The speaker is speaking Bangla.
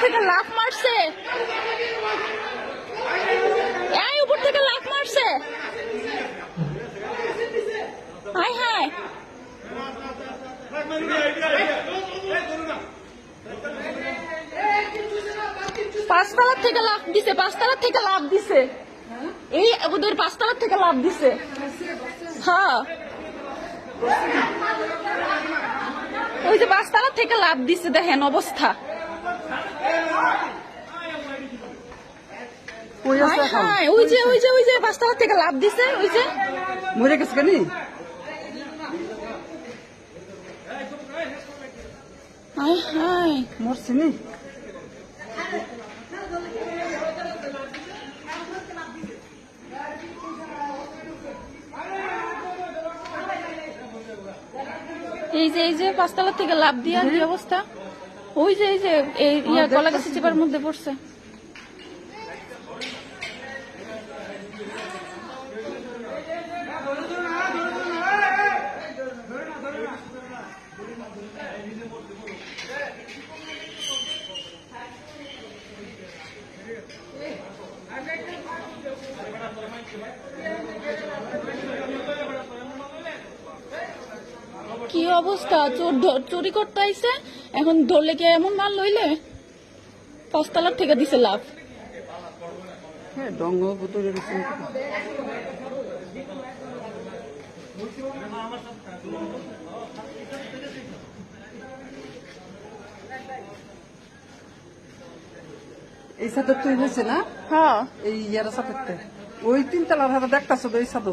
থেকে লাফ মারছে, এই উপর থেকে লাফ মারছে। হাই হাই, পাঁচতলার থেকে লাফ দিছে, পাঁচতলার থেকে লাফ দিছে, এই ওদের পাঁচতলার থেকে লাফ দিছে। হ্যাঁ, ওই যে পাঁচতলার থেকে লাফ দিছে, দেখেন অবস্থা। ওই যে ওই যে ওই যে পাঁচতলার থেকে লাফ দিছে, ওই যে মরে গেছে কেন? হাই হাই, মরছে নি? এই যে পাঁচতলার থেকে লাফ দিয়ে কি অবস্থা। ওই যে এই যে এই কলা গাছের চিপার মধ্যে পড়ছে। কি অবস্থা, চোর চুরি করতে আইছে, এখন ধরলে কি এমন মাল লইলে? পাঁচতলার থেকে দিছে লাভ। হ্যাঁ, ডঙ্গ ভিতরে এই সাথে তুই হয়েছে না? হ্যাঁ, এই ইয়ার সাথে ওই 3 তলার হাতে দেখতেছো তো, এই সাথে